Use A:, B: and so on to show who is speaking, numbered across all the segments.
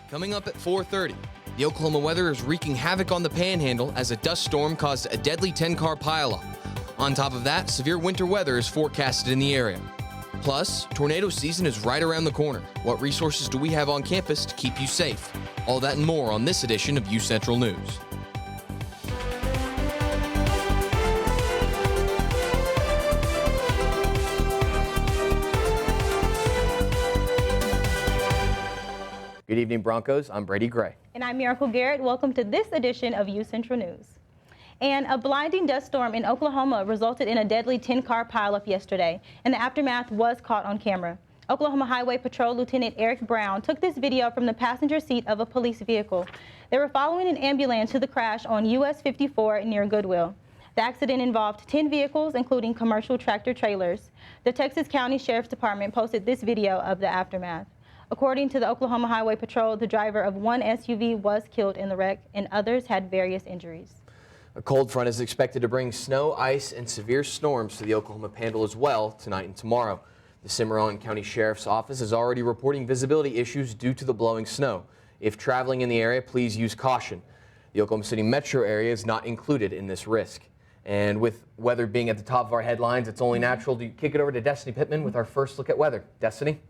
A: Coming up at 4:30, the Oklahoma weather is wreaking havoc on the Panhandle as a dust storm caused a deadly 10-car pileup. On top of that, severe winter weather is forecasted in the area. Plus, tornado season is right around the corner. What resources do we have on campus to keep you safe? All that and more on this edition of UCentral News.
B: Good evening, Broncos. I'm Brady Gray.
C: And I'm Miracle Garrett. Welcome to this edition of UCentral News. And a blinding dust storm in Oklahoma resulted in a deadly 10-car pileup yesterday, and the aftermath was caught on camera. Oklahoma Highway Patrol Lieutenant Eric Brown took this video from the passenger seat of a police vehicle. They were following an ambulance to the crash on US 54 near Goodwill. The accident involved 10 vehicles, including commercial tractor trailers. The Texas County Sheriff's Department posted this video of the aftermath. According to the Oklahoma Highway Patrol, the driver of one SUV was killed in the wreck and others had various injuries.
B: A cold front is expected to bring snow, ice, and severe storms to the Oklahoma Panhandle as well tonight and tomorrow. The Cimarron County Sheriff's Office is already reporting visibility issues due to the blowing snow. If traveling in the area, please use caution. The Oklahoma City metro area is not included in this risk. And with weather being at the top of our headlines, it's only natural to kick it over to Destiny Pittman with our first look at weather. Destiny?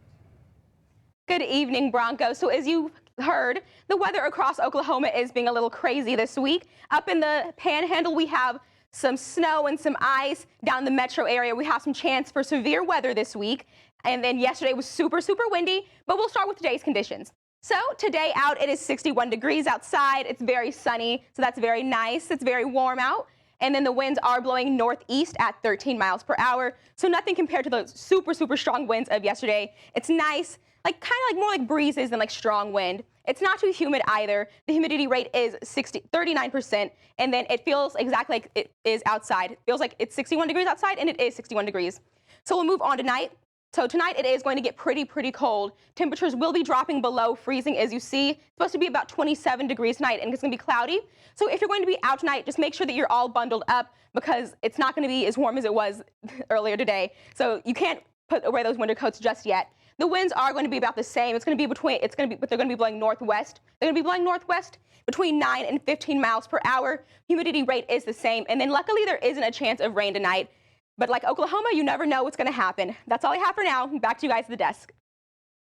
D: Good evening, Broncos. So as you heard, the weather across Oklahoma is being a little crazy this week. Up in the Panhandle, we have some snow and some ice. Down the metro area, we have some chance for severe weather this week. And then yesterday was super, super windy, but we'll start with today's conditions. So today out, it is 61 degrees outside. It's very sunny, so that's very nice. It's very warm out. And then the winds are blowing northeast at 13 miles per hour. So nothing compared to those super, super strong winds of yesterday. It's nice. Kind of more like breezes than like strong wind. It's not too humid either. The humidity rate is 39%, and then it feels exactly like it is outside. It feels like it's 61 degrees outside, and it is 61 degrees. So we'll move on tonight. So tonight it is going to get pretty cold. Temperatures will be dropping below freezing, as you see. It's supposed to be about 27 degrees tonight, and it's going to be cloudy. So if you're going to be out tonight, just make sure that you're all bundled up because it's not going to be as warm as it was earlier today. So you can't put away those winter coats just yet. The winds are going to be about the same. But they're going to be blowing northwest. They're going to be blowing northwest between 9 and 15 miles per hour. Humidity rate is the same. And then luckily there isn't a chance of rain tonight. But like Oklahoma, you never know what's going to happen. That's all I have for now. Back to you guys at the desk.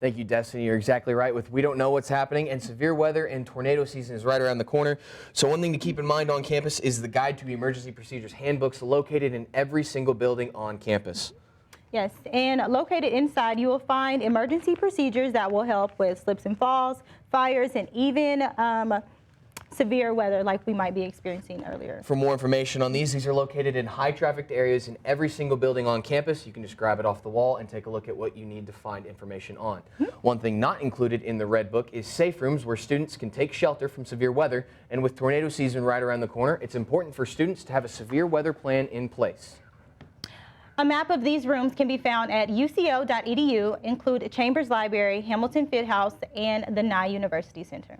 B: Thank you, Destiny. You're exactly right. We don't know what's happening, and severe weather and tornado season is right around the corner. So one thing to keep in mind on campus is the Guide to Emergency Procedures handbooks located in every single building on campus.
C: Yes, and located inside, you will find emergency procedures that will help with slips and falls, fires, and even severe weather like we might be experiencing earlier.
B: For more information on these are located in high trafficked areas in every single building on campus. You can just grab it off the wall and take a look at what you need to find information on. One thing not included in the Red Book is safe rooms where students can take shelter from severe weather. And with tornado season right around the corner, it's important for students to have a severe weather plan in place.
C: A map of these rooms can be found at uco.edu, include Chambers Library, Hamilton Field House, and the Nye University Center.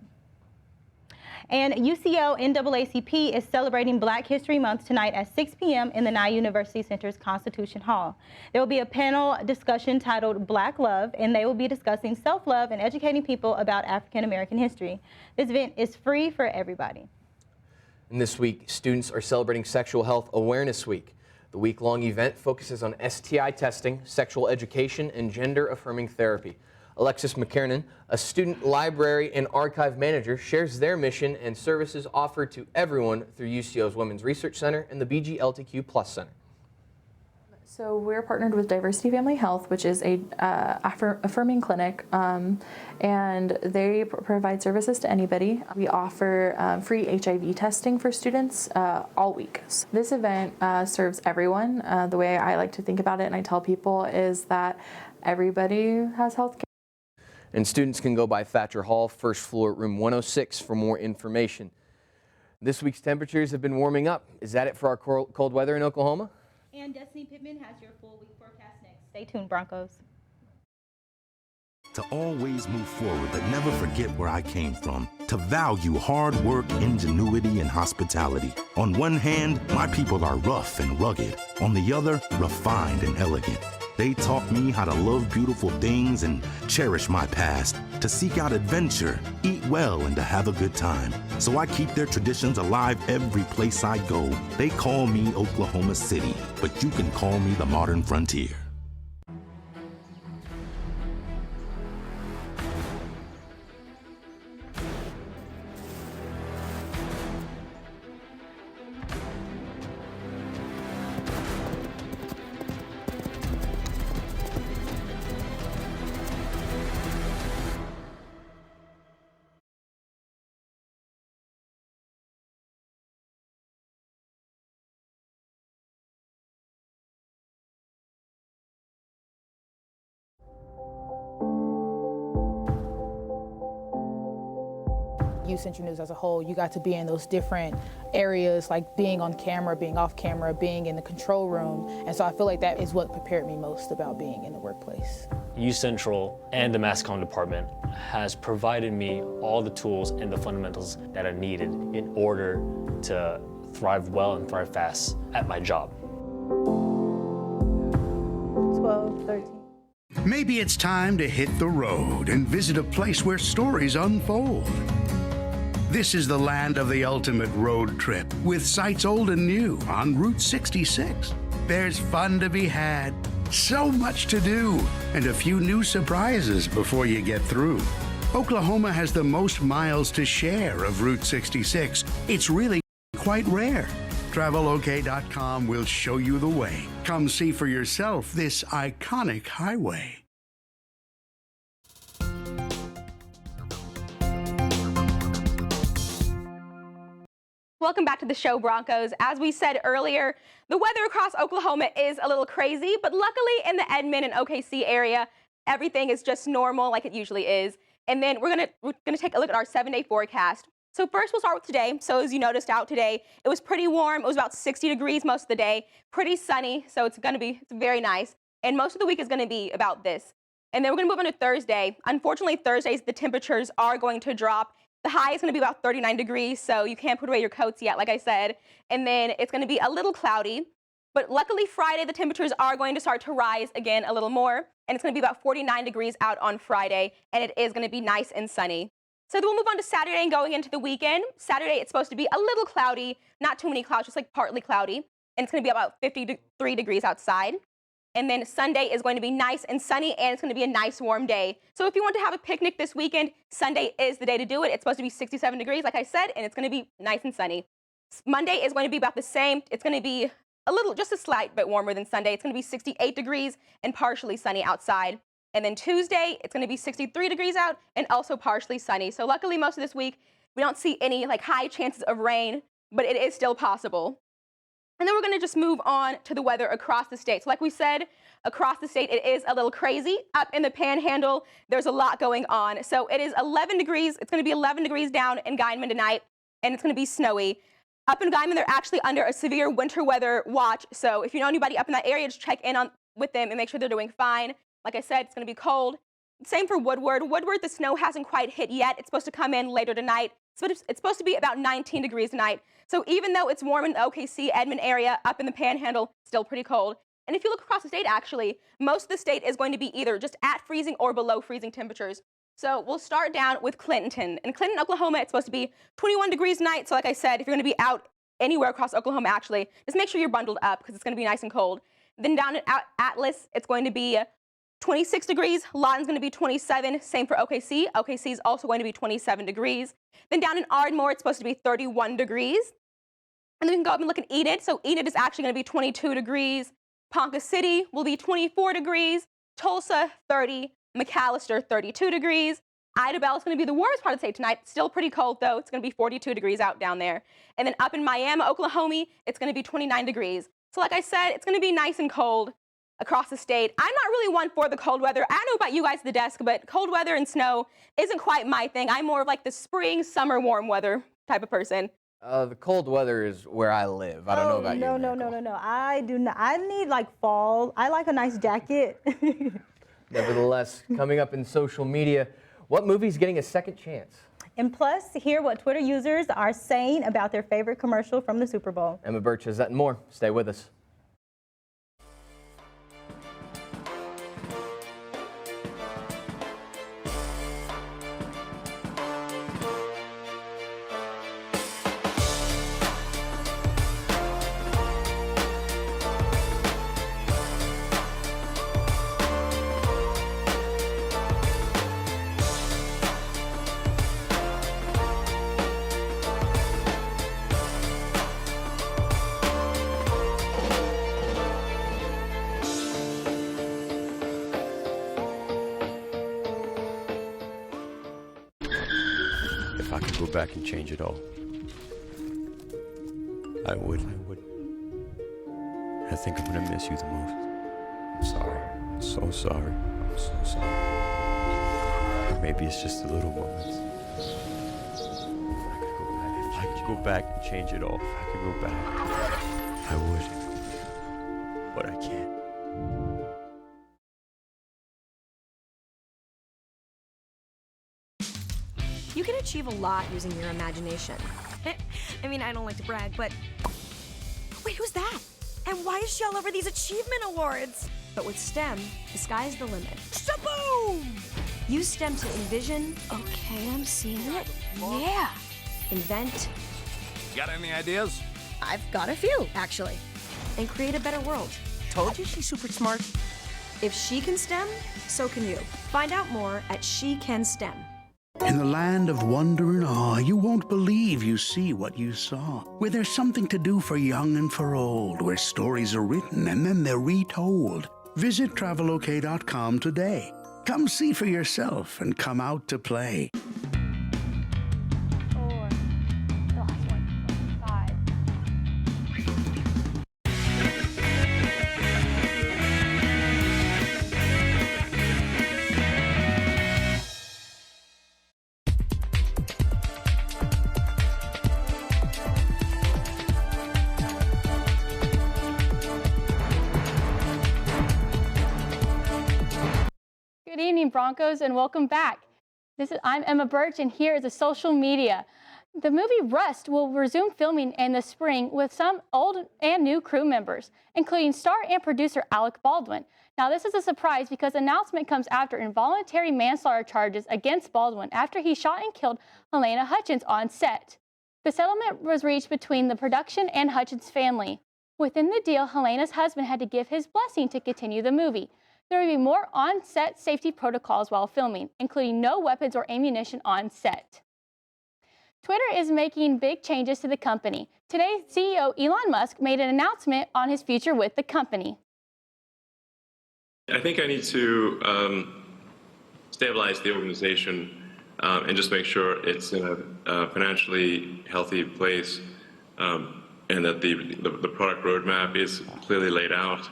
C: And UCO NAACP is celebrating Black History Month tonight at 6 p.m. in the Nye University Center's Constitution Hall. There will be a panel discussion titled Black Love, and they will be discussing self-love and educating people about African American history. This event is free for everybody.
B: And this week, students are celebrating Sexual Health Awareness Week. The week-long event focuses on STI testing, sexual education, and gender-affirming therapy. Alexis McKernan, a student library and archive manager, shares their mission and services offered to everyone through UCO's Women's Research Center and the BG LTQ+ Center.
E: So we're partnered with Diversity Family Health, which is a affirming clinic, and they provide services to anybody. We offer free HIV testing for students all week. So this event serves everyone. The way I like to think about it, and I tell people, is that everybody has health care.
B: And students can go by Thatcher Hall, first floor, room 106 for more information. This week's temperatures have been warming up. Is that it for our cold weather in Oklahoma?
C: And Destiny Pittman has your full week forecast next. Stay tuned, Broncos.
F: To always move forward, but never forget where I came from. To value hard work, ingenuity, and hospitality. On one hand, my people are rough and rugged. On the other, refined and elegant. They taught me how to love beautiful things and cherish my past, to seek out adventure, eat well, and to have a good time. So I keep their traditions alive every place I go. They call me Oklahoma City, but you can call me the modern frontier.
G: UCentral News as a whole, you got to be in those different areas, like being on camera, being off camera, being in the control room. And so I feel like that is what prepared me most about being in the workplace.
H: UCentral and the mass comm department has provided me all the tools and the fundamentals that are needed in order to thrive well and thrive fast at my job.
C: 12, 13.
I: Maybe it's time to hit the road and visit a place where stories unfold. This is the land of the ultimate road trip, with sights old and new on Route 66. There's fun to be had, so much to do, and a few new surprises before you get through. Oklahoma has the most miles to share of Route 66. It's really quite rare. TravelOK.com will show you the way. Come see for yourself this iconic highway.
D: Welcome back to the show, Broncos. As we said earlier, the weather across Oklahoma is a little crazy, but luckily in the Edmond and OKC area, everything is just normal like it usually is. And then we're gonna take a look at our 7-day forecast. So first we'll start with today. So as you noticed out today, it was pretty warm. It was about 60 degrees most of the day, pretty sunny. So it's very nice. And most of the week is gonna be about this. And then we're gonna move on to Thursday. Unfortunately, Thursdays, the temperatures are going to drop. The high is going to be about 39 degrees, so you can't put away your coats yet, like I said. And then it's going to be a little cloudy. But luckily, Friday, the temperatures are going to start to rise again a little more. And it's going to be about 49 degrees out on Friday. And it is going to be nice and sunny. So then we'll move on to Saturday and going into the weekend. Saturday, it's supposed to be a little cloudy. Not too many clouds, just like partly cloudy. And it's going to be about 53 degrees outside. And then Sunday is going to be nice and sunny, and it's going to be a nice warm day. So if you want to have a picnic this weekend, Sunday is the day to do it. It's supposed to be 67 degrees, like I said, and it's going to be nice and sunny. Monday is going to be about the same. It's going to be just a slight bit warmer than Sunday. It's going to be 68 degrees and partially sunny outside. And then Tuesday, it's going to be 63 degrees out and also partially sunny. So luckily, most of this week, we don't see any high chances of rain, but it is still possible. And then we're going to just move on to the weather across the state. So like we said, across the state, it is a little crazy. Up in the Panhandle, there's a lot going on. So it is 11 degrees. It's going to be 11 degrees down in Guymon tonight, and it's going to be snowy. Up in Guymon, they're actually under a severe winter weather watch. So if you know anybody up in that area, just check in with them and make sure they're doing fine. Like I said, it's going to be cold. Same for Woodward. Woodward, the snow hasn't quite hit yet. It's supposed to come in later tonight. So it's supposed to be about 19 degrees tonight. So even though it's warm in the OKC, Edmond area, up in the Panhandle, still pretty cold. And if you look across the state, actually, most of the state is going to be either just at freezing or below freezing temperatures. So we'll start down with Clinton. In Clinton, Oklahoma, it's supposed to be 21 degrees tonight. So like I said, if you're going to be out anywhere across Oklahoma, actually, just make sure you're bundled up because it's going to be nice and cold. Then down at Atlas, it's going to be 26 degrees. Lawton's going to be 27. Same for OKC. OKC is also going to be 27 degrees. Then down in Ardmore, it's supposed to be 31 degrees. And then we can go up and look at Enid. So Enid is actually going to be 22 degrees. Ponca City will be 24 degrees. Tulsa, 30. McAllister, 32 degrees. Idabel is going to be the warmest part of the state tonight. Still pretty cold, though. It's going to be 42 degrees out down there. And then up in Miami, Oklahoma, it's going to be 29 degrees. So like I said, it's going to be nice and cold across the state. I'm not really one for the cold weather. I don't know about you guys at the desk, but cold weather and snow isn't quite my thing. I'm more of like the spring, summer, warm weather type of person.
B: The cold weather is where I live. I don't know about you.
C: No. I do not. I need fall. I like a nice jacket.
B: Nevertheless, coming up in social media, what movie's getting a second chance?
C: And plus, hear what Twitter users are saying about their favorite commercial from the Super Bowl.
B: Emma Birch has that and more. Stay with us.
J: I could go back and change it all. I would. I think I'm gonna miss you the most. I'm sorry. I'm so sorry. I'm so sorry. Maybe it's just the little moments. I could go back and change it all. If I could go back, I would. But I can't.
K: You can achieve a lot using your imagination. I mean, I don't like to brag, but... Wait, who's that? And why is she all over these achievement awards? But with STEM, the sky's the limit. Shaboom! Use STEM to envision... Okay, I'm seeing it. Yeah! Invent...
L: Got any ideas?
K: I've got a few, actually. And create a better world.
L: Told you she's super smart.
K: If she can STEM, so can you. Find out more at She Can STEM.
I: In the land of wonder and awe, you won't believe you see what you saw. Where there's something to do for young and for old, where stories are written and then they're retold. Visit travelok.com today. Come see for yourself and come out to play.
M: Good evening, Broncos, and welcome back. I'm Emma Birch, and here is the social media. The movie Rust will resume filming in the spring with some old and new crew members, including star and producer Alec Baldwin. Now, this is a surprise because the announcement comes after involuntary manslaughter charges against Baldwin after he shot and killed Helena Hutchins on set. The settlement was reached between the production and Hutchins' family. Within the deal, Helena's husband had to give his blessing to continue the movie. There will be more on-set safety protocols while filming, including no weapons or ammunition on set. Twitter is making big changes to the company. Today, CEO Elon Musk made an announcement on his future with the company.
N: I think I need to stabilize the organization and just make sure it's in a financially healthy place and that the product roadmap is clearly laid out.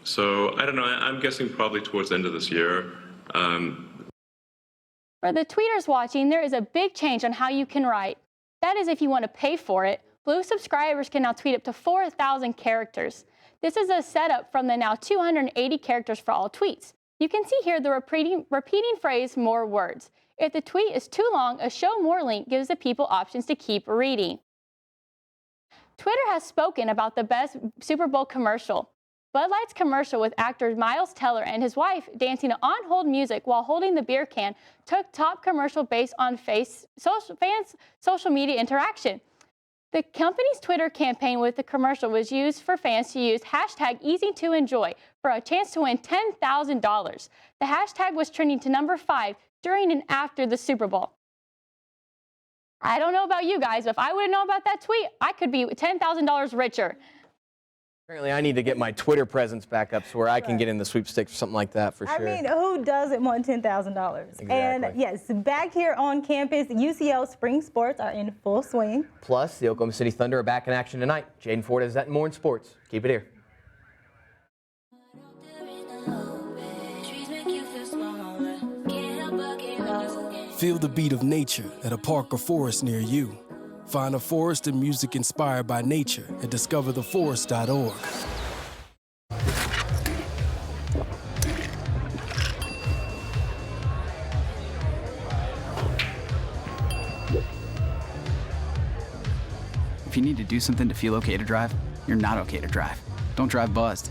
N: So I don't know, I'm guessing probably towards the end of this year.
M: For the tweeters watching, there is a big change on how you can write. That is if you want to pay for it. Blue subscribers can now tweet up to 4,000 characters. This is a setup from the now 280 characters for all tweets. You can see here the repeating phrase, more words. If the tweet is too long, a show more link gives the people options to keep reading. Twitter has spoken about the best Super Bowl commercial. Bud Light's commercial with actor Miles Teller and his wife dancing on hold music while holding the beer can took top commercial based on fans' social media interaction. The company's Twitter campaign with the commercial was used for fans to use hashtag #EasyToEnjoy for a chance to win $10,000. The hashtag was trending to number 5 during and after the Super Bowl. I don't know about you guys, but if I would have known about that tweet, I could be $10,000 richer.
B: Apparently, I need to get my Twitter presence back up so where I can get in the sweepstakes or something like that for sure.
C: I mean, who doesn't want $10,000?
B: Exactly.
C: And yes, back here on campus, UCL spring sports are in full swing.
B: Plus, the Oklahoma City Thunder are back in action tonight. Jaden Ford has that and more in sports. Keep it here.
O: Feel the beat of nature at a park or forest near you. Find a forest and music inspired by nature at discovertheforest.org.
P: If you need to do something to feel okay to drive, you're not okay to drive. Don't drive buzzed.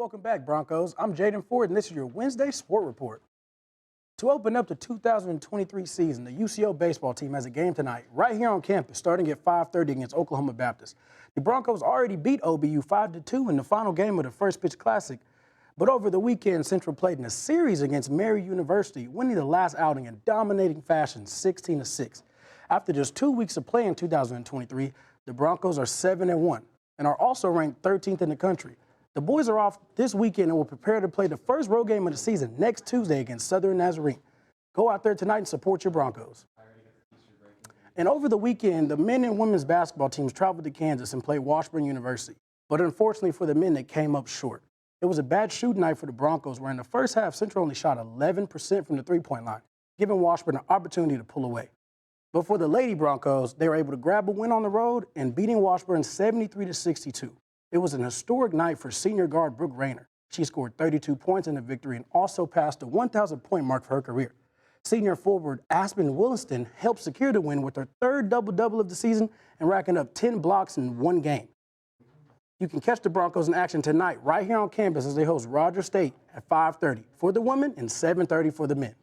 Q: Welcome back, Broncos. I'm Jaden Ford, and this is your Wednesday Sport Report. To open up the 2023 season, the UCO baseball team has a game tonight right here on campus starting at 5:30 against Oklahoma Baptist. The Broncos already beat OBU 5-2 in the final game of the First Pitch Classic, but over the weekend, Central played in a series against Mary University, winning the last outing in dominating fashion, 16-6. After just 2 weeks of play in 2023, the Broncos are 7-1 and are also ranked 13th in the country. The boys are off this weekend and will prepare to play the first road game of the season next Tuesday against Southern Nazarene. Go out there tonight and support your Broncos. And over the weekend, the men and women's basketball teams traveled to Kansas and played Washburn University. But unfortunately for the men, they came up short. It was a bad shooting night for the Broncos, where in the first half, Central only shot 11% from the three-point line, giving Washburn an opportunity to pull away. But for the Lady Broncos, they were able to grab a win on the road and beating Washburn 73-62. It was an historic night for senior guard Brooke Rayner. She scored 32 points in the victory and also passed the 1,000-point mark for her career. Senior forward Aspen Williston helped secure the win with her third double-double of the season and racking up 10 blocks in one game. You can catch the Broncos in action tonight right here on campus as they host Rogers State at 5:30 for the women and 7:30 for the men.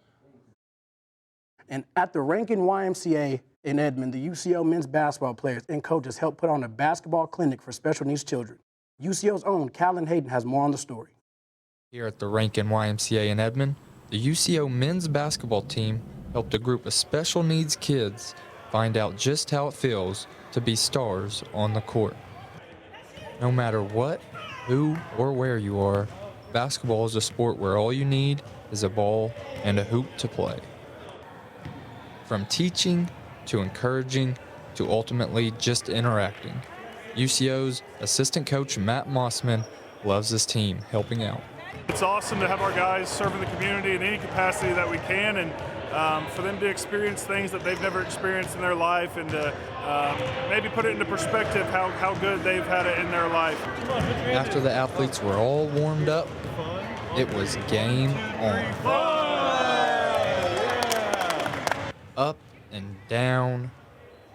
Q: And at the Rankin YMCA in Edmond, the UCO men's basketball players and coaches helped put on a basketball clinic for special needs children. UCO's own Callan Hayden has more on the story.
R: Here at the Rankin YMCA in Edmond, the UCO men's basketball team helped a group of special needs kids find out just how it feels to be stars on the court. No matter what, who, or where you are, basketball is a sport where all you need is a ball and a hoop to play. From teaching to encouraging to ultimately just interacting, UCO's assistant coach Matt Mossman loves his team helping out.
S: It's awesome to have our guys serving the community in any capacity that we can, and for them to experience things that they've never experienced in their life, and to maybe put it into perspective how good they've had it in their life.
R: After the athletes were all warmed up, it was game on. Up and down,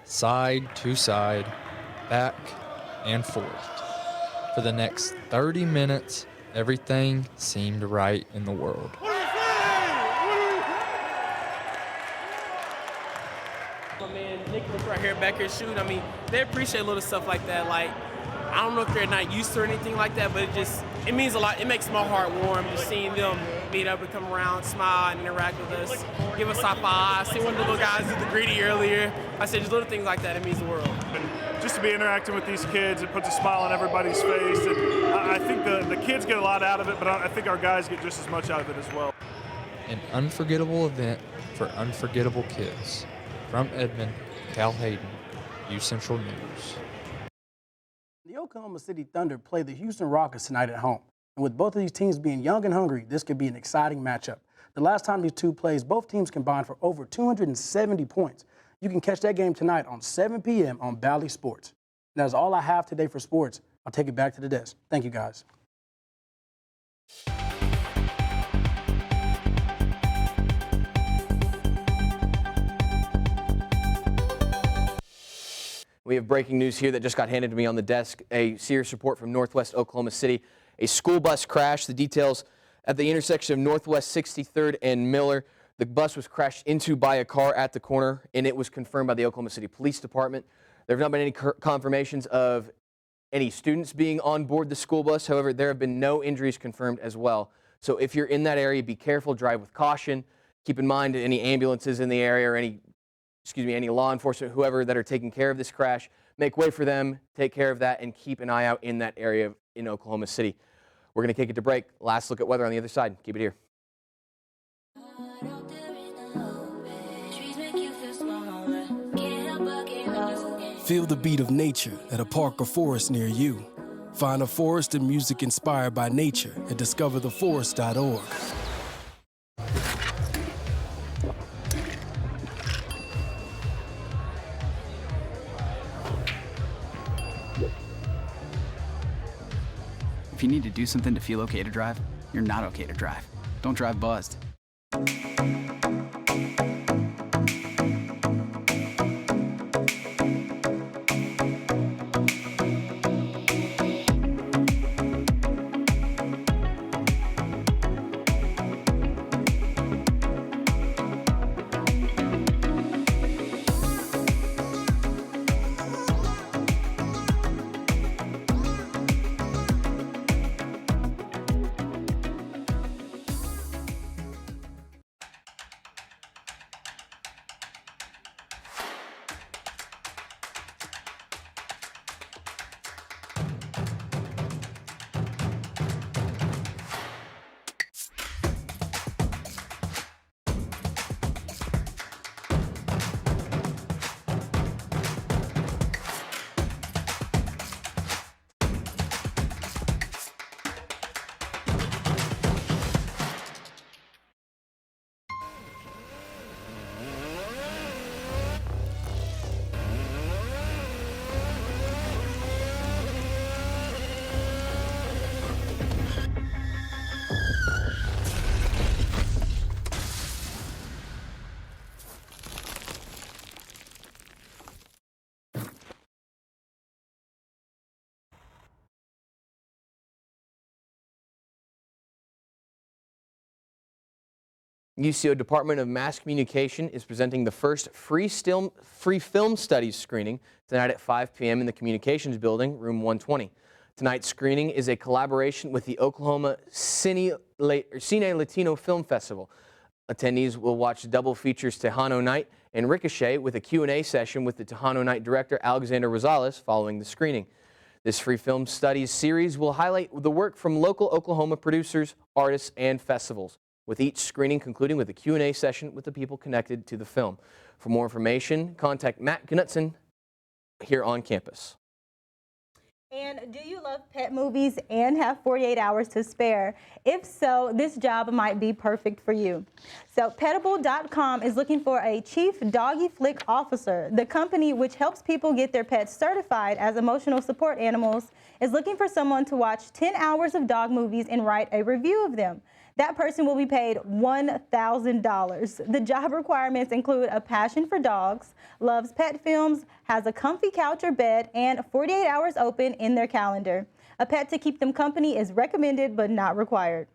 R: side to side, back and forth. For the next 30 minutes, everything seemed right in the world.
T: My man Nicholas right here, back here shooting. I mean, they appreciate little stuff like that. Like, I don't know if they're not used to or anything like that, but it means a lot. It makes my heart warm just seeing them meet up and come around, smile and interact with us, give us high fives. I see one of the little guys do the greedy earlier. I said just little things like that, it means the world.
S: And just to be interacting with these kids, it puts a smile on everybody's face. And I think the kids get a lot out of it, but I think our guys get just as much out of it as well.
R: An unforgettable event for unforgettable kids. From Edmond, Cal Hayden, UCentral News.
Q: The Oklahoma City Thunder play the Houston Rockets tonight at home. And with both of these teams being young and hungry, this could be an exciting matchup. The last time these two plays, both teams combined for over 270 points. You can catch that game tonight on 7 p.m. on Bally Sports. And that's all I have today for sports. I'll take it back to the desk. Thank you, guys.
B: We have breaking news here that just got handed to me on the desk. A serious report from Northwest Oklahoma City. A school bus crash. The details at the intersection of Northwest 63rd and Miller. The bus was crashed into by a car at the corner, and it was confirmed by the Oklahoma City Police Department. There have not been any confirmations of any students being on board the school bus. However, there have been no injuries confirmed as well. So if you're in that area, be careful, drive with caution. Keep in mind any ambulances in the area or any law enforcement, whoever that are taking care of this crash, make way for them, take care of that, and keep an eye out in that area in Oklahoma City. We're going to take it to break. Last look at weather on the other side. Keep it here.
O: Feel the beat of nature at a park or forest near you. Find a forest and music inspired by nature at discovertheforest.org.
P: If you need to do something to feel okay to drive, you're not okay to drive. Don't drive buzzed.
B: UCO Department of Mass Communication is presenting the first free film studies screening tonight at 5 p.m. in the Communications Building, room 120. Tonight's screening is a collaboration with the Oklahoma Cine Latino Film Festival. Attendees will watch double features Tejano Night and Ricochet with a Q&A session with the Tejano Night director Alexander Rosales following the screening. This free film studies series will highlight the work from local Oklahoma producers, artists, and festivals, with each screening concluding with a Q&A session with the people connected to the film. For more information, contact Matt Knutson here on campus.
C: And do you love pet movies and have 48 hours to spare? If so, this job might be perfect for you. So Petable.com is looking for a chief doggy flick officer. The company, which helps people get their pets certified as emotional support animals, is looking for someone to watch 10 hours of dog movies and write a review of them. That person will be paid $1,000. The job requirements include a passion for dogs, loves pet films, has a comfy couch or bed, and 48 hours open in their calendar. A pet to keep them company is recommended but not required.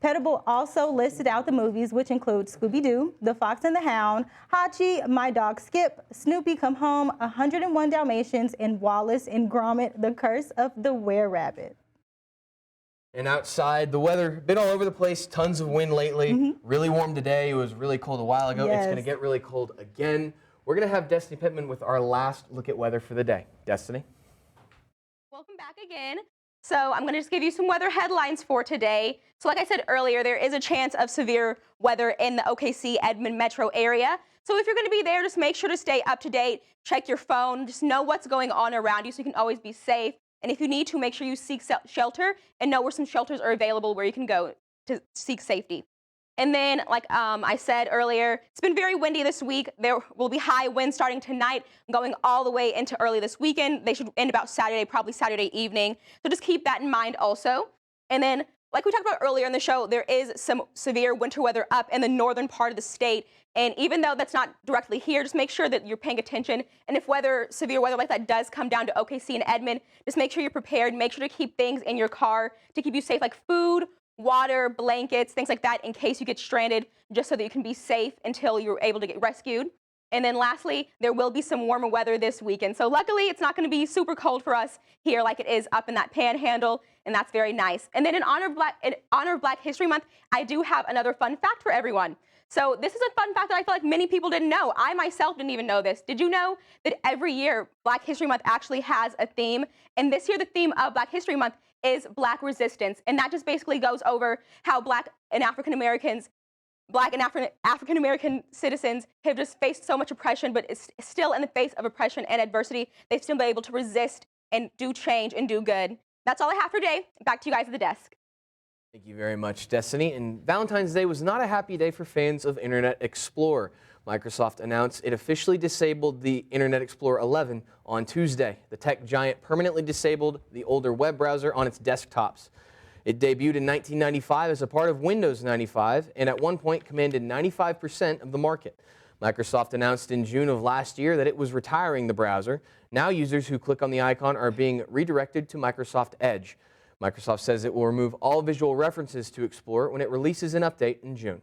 C: Petable also listed out the movies, which include Scooby-Doo, The Fox and the Hound, Hachi, My Dog Skip, Snoopy Come Home, 101 Dalmatians, and Wallace and Gromit, The Curse of the Were-Rabbit.
B: And outside, the weather, been all over the place, tons of wind lately. Really warm today. It was really cold a while ago. It's going to get really cold again. We're going to have Destiny Pittman with our last look at weather for the day. Destiny?
D: Welcome back again. So I'm going to just give you some weather headlines for today. So like I said earlier, there is a chance of severe weather in the OKC Edmond metro area. So if you're going to be there, just make sure to stay up to date, check your phone, just know what's going on around you so you can always be safe. And if you need to, make sure you seek shelter and know where some shelters are available where you can go to seek safety. And then, like I said earlier, it's been very windy this week. There will be high winds starting tonight, going all the way into early this weekend. They should end about Saturday, probably Saturday evening. So just keep that in mind also. And then, like we talked about earlier in the show, there is some severe winter weather up in the northern part of the state. And even though that's not directly here, just make sure that you're paying attention. And if severe weather like that does come down to OKC and Edmond, just make sure you're prepared. Make sure to keep things in your car to keep you safe, like food, water, blankets, things like that, in case you get stranded, just so that you can be safe until you're able to get rescued. And then lastly, there will be some warmer weather this weekend. So luckily, it's not going to be super cold for us here like it is up in that panhandle, and that's very nice. And then in honor of Black History Month, I do have another fun fact for everyone. So this is a fun fact that I feel like many people didn't know. I myself didn't even know this. Did you know that every year Black History Month actually has a theme? And this year the theme of Black History Month is Black resistance. And that just basically goes over how Black and African American citizens have just faced so much oppression, but it's still in the face of oppression and adversity, they've still been able to resist and do change and do good. That's all I have for today. Back to you guys at the desk.
B: Thank you very much, Destiny. And Valentine's Day was not a happy day for fans of Internet Explorer. Microsoft announced it officially disabled the Internet Explorer 11 on Tuesday. The tech giant permanently disabled the older web browser on its desktops. It debuted in 1995 as a part of Windows 95 and at one point commanded 95% of the market. Microsoft announced in June of last year that it was retiring the browser. Now users who click on the icon are being redirected to Microsoft Edge. Microsoft says it will remove all visual references to Explorer when it releases an update in June.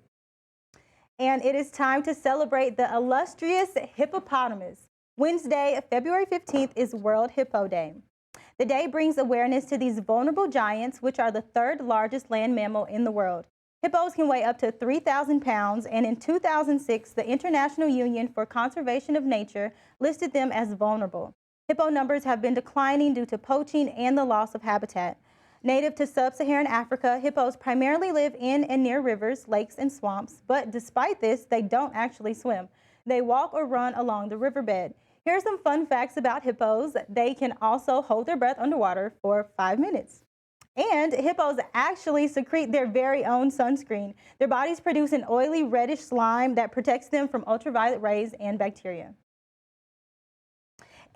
C: And it is time to celebrate the illustrious hippopotamus. Wednesday, February 15th is World Hippo Day. The day brings awareness to these vulnerable giants, which are the third largest land mammal in the world. Hippos can weigh up to 3,000 pounds, and in 2006, the International Union for Conservation of Nature listed them as vulnerable. Hippo numbers have been declining due to poaching and the loss of habitat. Native to sub-Saharan Africa, hippos primarily live in and near rivers, lakes, and swamps, but despite this, they don't actually swim. They walk or run along the riverbed. Here are some fun facts about hippos. They can also hold their breath underwater for 5 minutes. And hippos actually secrete their very own sunscreen. Their bodies produce an oily reddish slime that protects them from ultraviolet rays and bacteria.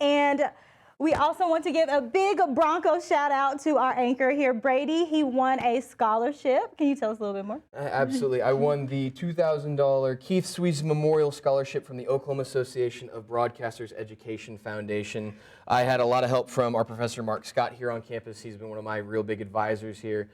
C: And we also want to give a big Broncos shout out to our anchor here, Brady. He won a scholarship. Can you tell us a little bit more?
B: Absolutely. I won the $2,000 Keith Swees Memorial Scholarship from the Oklahoma Association of Broadcasters Education Foundation. I had a lot of help from our professor, Mark Scott, here on campus. He's been one of my real big advisors here.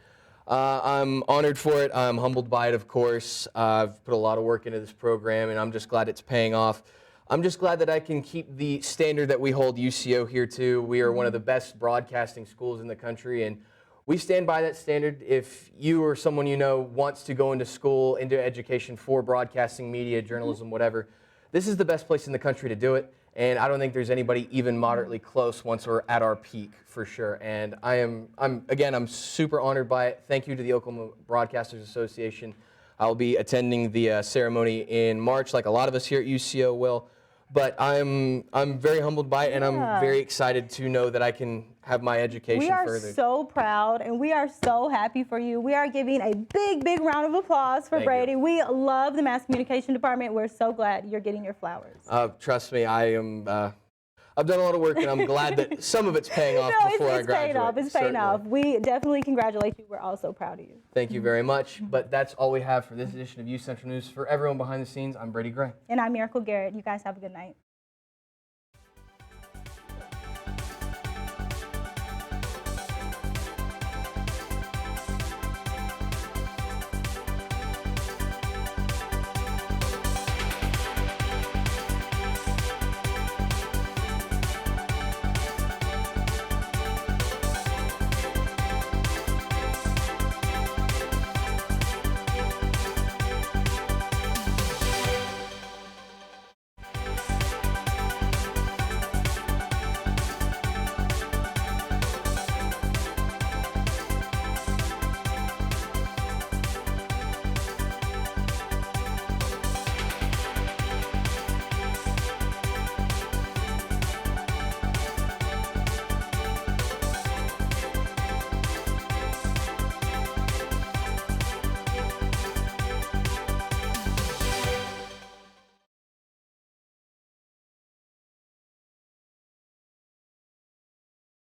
B: I'm honored for it. I'm humbled by it, of course. I've put a lot of work into this program, and I'm just glad it's paying off. I'm just glad that I can keep the standard that we hold UCO here to. We are one of the best broadcasting schools in the country, and we stand by that standard. If you or someone you know wants to go into school, into education for broadcasting, media, journalism, whatever, this is the best place in the country to do it. And I don't think there's anybody even moderately close once we're at our peak, for sure. And I'm super honored by it. Thank you to the Oklahoma Broadcasters Association. I'll be attending the ceremony in March, like a lot of us here at UCO will. But I'm very humbled by it, and I'm very excited to know that I can have my education furthered.
C: We are so proud, and we are so happy for you. We are giving a big, big round of applause for Brady. We love the Mass Communication Department. We're so glad you're getting your flowers.
B: Trust me, I've done a lot of work, and I'm glad that some of it's paying off before I graduate.
C: It's paying off. We definitely congratulate you. We're all so proud of you.
B: Thank you very much. But that's all we have for this edition of UCentral News. For everyone behind the scenes, I'm Brady Gray.
C: And I'm Miracle Garrett. You guys have a good night.